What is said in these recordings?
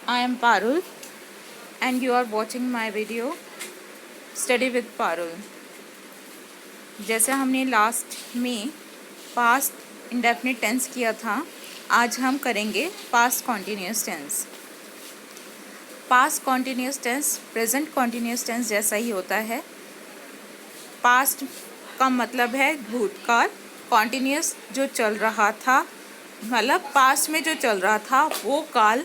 I am Parul and you are watching my video Study with Parul। जैसे हमने last में past indefinite tense किया था, आज हम करेंगे past continuous tense. Past continuous tense present continuous tense जैसा ही होता है। पास्ट का मतलब है भूतकाल, कॉन्टिन्यूस जो चल रहा था, मतलब पास्ट में जो चल रहा था वो काल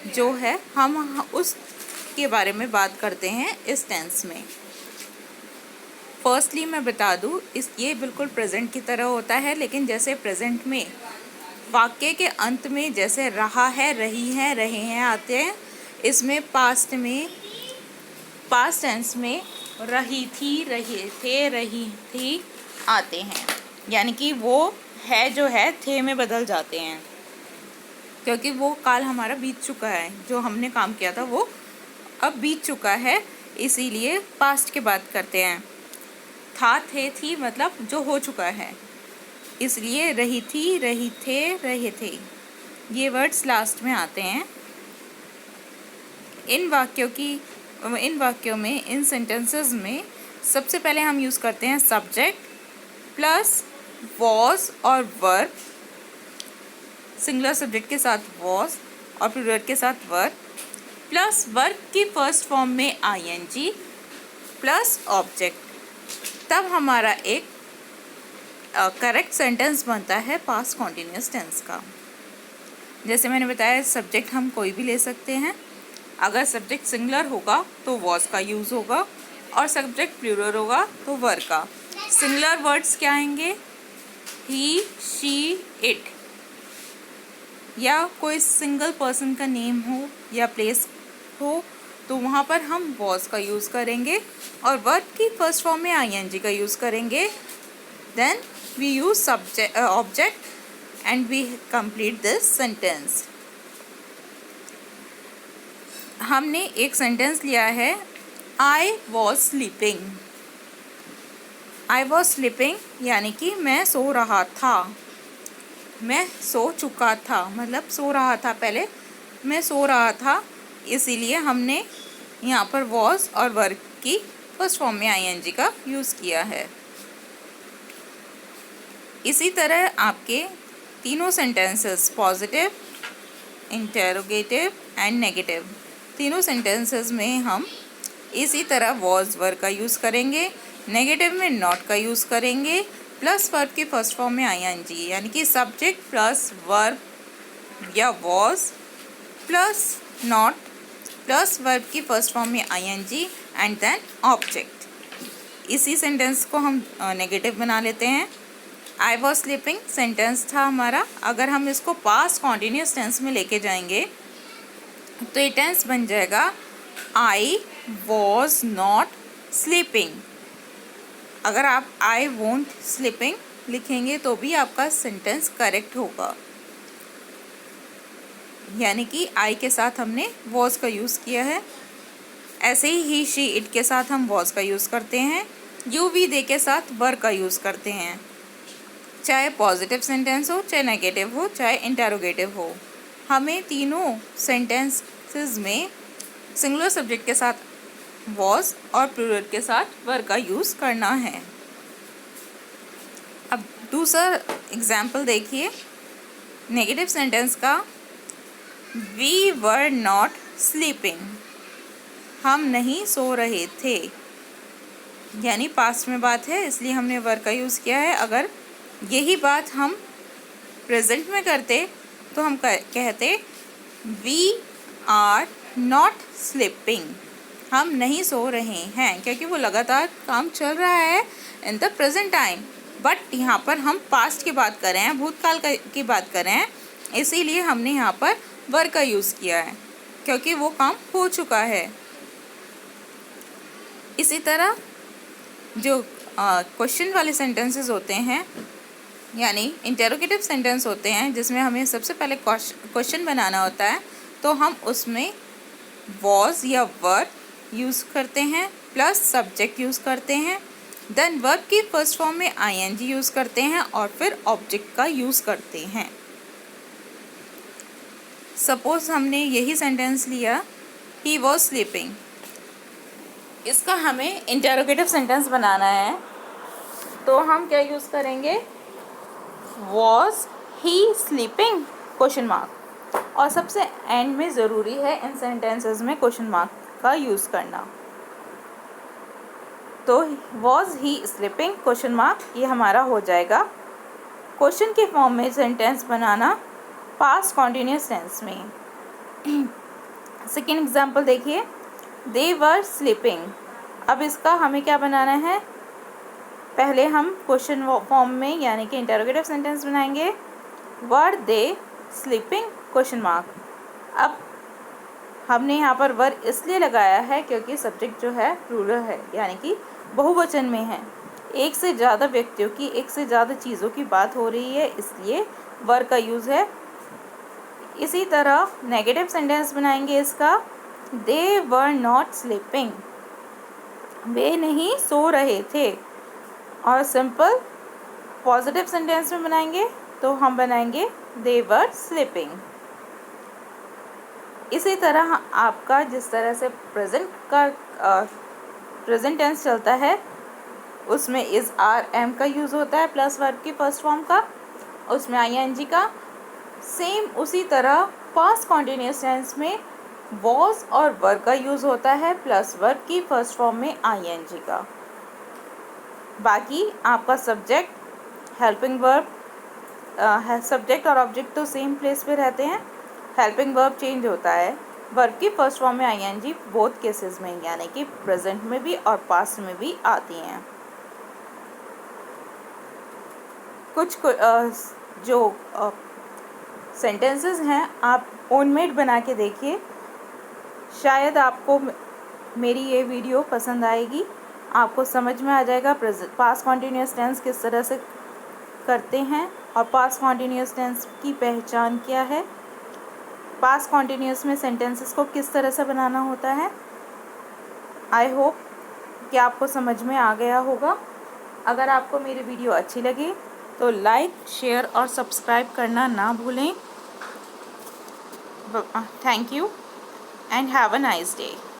जो है हम उसके बारे में बात करते हैं इस टेंस में। फर्स्टली मैं बता दूँ, ये बिल्कुल प्रेजेंट की तरह होता है, लेकिन जैसे प्रेजेंट में वाक्य के अंत में जैसे रहा है, रही हैं, रहे हैं आते हैं, इसमें पास्ट टेंस में रही थी, रहे थे, रही थी आते हैं, यानी कि वो है जो है थे में बदल जाते हैं, क्योंकि वो काल हमारा बीत चुका है। जो हमने काम किया था वो अब बीत चुका है, इसीलिए पास्ट की बात करते हैं। था, थे, थी मतलब जो हो चुका है, इसलिए रही थी, रही थे, रहे थे, ये वर्ड्स लास्ट में आते हैं। इन वाक्यों में, इन सेंटेंसेस में सबसे पहले हम यूज़ करते हैं सब्जेक्ट प्लस वॉज और वर्ब, सिंगुलर सब्जेक्ट के साथ वॉज और प्लूरल के साथ वर्ब, प्लस वर्ब की फर्स्ट फॉर्म में आईएनजी प्लस ऑब्जेक्ट। तब हमारा एक करेक्ट सेंटेंस बनता है पास्ट कॉन्टिन्यूस टेंस का। जैसे मैंने बताया, सब्जेक्ट हम कोई भी ले सकते हैं। अगर सब्जेक्ट सिंगुलर होगा तो वॉज का यूज़ होगा, और सब्जेक्ट प्लूरल होगा तो वर का। सिंगुलर वर्ड्स क्या आएंगे? ही, शी, इट, या कोई सिंगल पर्सन का नेम हो या प्लेस हो तो वहाँ पर हम वॉज का यूज़ करेंगे, और वर्ब की फर्स्ट फॉर्म में आईएनजी का यूज़ करेंगे। Then we use subject object and we complete this sentence. हमने एक सेंटेंस लिया है, I was sleeping. I was sleeping यानी कि मैं सो रहा था, मैं सो चुका था, मतलब सो रहा था, पहले मैं सो रहा था, इसीलिए हमने यहाँ पर वॉज और वर्ब की फर्स्ट फॉर्म में आईएनजी का यूज़ किया है। इसी तरह आपके तीनों sentences positive, interrogative and negative, तीनों सेंटेंसेस में हम इसी तरह वॉज वर्ब का यूज़ करेंगे। नेगेटिव में नॉट का यूज़ करेंगे, प्लस वर्ब की फर्स्ट फॉर्म में आईएनजी, यानी कि सब्जेक्ट प्लस वर्ब या was plus not plus verb की फर्स्ट फॉर्म में आईएनजी एंड देन ऑब्जेक्ट। इसी सेंटेंस को हम नेगेटिव बना लेते हैं। आई वॉज स्लीपिंग सेंटेंस था हमारा, अगर हम इसको पास्ट कॉन्टिन्यूस टेंस में लेके जाएंगे तो ये टेंस बन जाएगा आई वॉज नॉट स्लीपिंग। अगर आप आई वोंट स्लीपिंग लिखेंगे तो भी आपका सेंटेंस करेक्ट होगा, यानी कि आई के साथ हमने वॉज का यूज़ किया है। ऐसे ही शी, इट के साथ हम वॉज का यूज़ करते हैं। यू, वी, दे के साथ वर का यूज़ करते हैं, चाहे पॉजिटिव सेंटेंस हो, चाहे नेगेटिव हो, चाहे इंटेरोगेटिव हो। हमें तीनों सेंटेंसेस में सिंगुलर सब्जेक्ट के साथ वॉज और प्लूरल के साथ वर का यूज़ करना है। अब दूसरा एग्जाम्पल देखिए नेगेटिव सेंटेंस का, वी वर नॉट स्लीपिंग, हम नहीं सो रहे थे, यानी पास्ट में बात है इसलिए हमने वर का यूज़ किया है। अगर यही बात हम प्रेजेंट में करते तो हम कहते वी आर नॉट स्लीपिंग, हम नहीं सो रहे हैं, क्योंकि वो लगातार काम चल रहा है in the present time. But यहाँ पर हम पास्ट की बात कर रहे हैं, भूतकाल की बात कर रहे हैं, इसीलिए हमने यहाँ पर वर का यूज़ किया है, क्योंकि वो काम हो चुका है। इसी तरह जो क्वेश्चन वाले सेंटेंसेस होते हैं, यानी इंटेरोगेटिव सेंटेंस होते हैं, जिसमें हमें सबसे पहले क्वेश्चन बनाना होता है, तो हम उसमें वॉज या वर्ब यूज़ करते हैं, प्लस सब्जेक्ट यूज़ करते हैं, देन वर्ब की फर्स्ट फॉर्म में आईएनजी यूज़ करते हैं, और फिर ऑब्जेक्ट का यूज़ करते हैं। सपोज हमने यही सेंटेंस लिया, ही वॉज स्लीपिंग। इसका हमें इंटरोगेटिव सेंटेंस बनाना है, तो हम क्या यूज़ करेंगे, was he sleeping question mark. और सबसे एंड में ज़रूरी है इन सेंटेंसेस में क्वेश्चन मार्क का यूज़ करना। तो was he sleeping question mark, ये हमारा हो जाएगा। क्वेश्चन के फॉर्म में सेंटेंस बनाना पास्ट कॉन्टिन्यूस टेंस में। सेकेंड एग्जाम्पल देखिए, दे वर स्लीपिंग। अब इसका हमें क्या बनाना है, पहले हम क्वेश्चन फॉर्म में यानी कि इंटरोगेटिव सेंटेंस बनाएंगे, वर दे स्लीपिंग क्वेश्चन मार्क। अब हमने यहाँ पर वर इसलिए लगाया है क्योंकि सब्जेक्ट जो है प्लूरल है, यानी कि बहुवचन में है, एक से ज़्यादा व्यक्तियों की, एक से ज़्यादा चीज़ों की बात हो रही है, इसलिए वर का यूज़ है। इसी तरह नेगेटिव सेंटेंस बनाएंगे इसका, दे वर नॉट स्लीपिंग, वे नहीं सो रहे थे। और सिंपल पॉजिटिव सेंटेंस में बनाएंगे तो हम बनाएंगे दे वर स्लीपिंग। इसी तरह आपका जिस तरह से प्रेजेंट टेंस चलता है उसमें इज़ आर एम का यूज़ होता है प्लस वर्ब की फर्स्ट फॉर्म का, उसमें आईएनजी का। सेम उसी तरह पास्ट कॉन्टिन्यूस टेंस में वॉज और वर का यूज़ होता है प्लस वर्ब की फर्स्ट फॉर्म में आईएनजी का। बाकी आपका सब्जेक्ट, हेल्पिंग वर्ब, सब्जेक्ट और ऑब्जेक्ट तो सेम प्लेस पे रहते हैं, हेल्पिंग वर्ब चेंज होता है, वर्ब की फर्स्ट फॉर्म में आईएनजी बोथ केसेस में, यानी कि प्रेजेंट में भी और पास्ट में भी आती हैं। कुछ जो सेंटेंसेस हैं आप ओनमेड बना के देखिए, शायद आपको मेरी ये वीडियो पसंद आएगी, आपको समझ में आ जाएगा पास्ट कॉन्टिन्यूस टेंस किस तरह से करते हैं और पास्ट कॉन्टिन्यूस टेंस की पहचान क्या है, पास्ट कॉन्टिन्यूस में सेंटेंसेस को किस तरह से बनाना होता है। आई होप कि आपको समझ में आ गया होगा। अगर आपको मेरी वीडियो अच्छी लगी तो लाइक, शेयर और सब्सक्राइब करना ना भूलें। Thank you and have a nice day.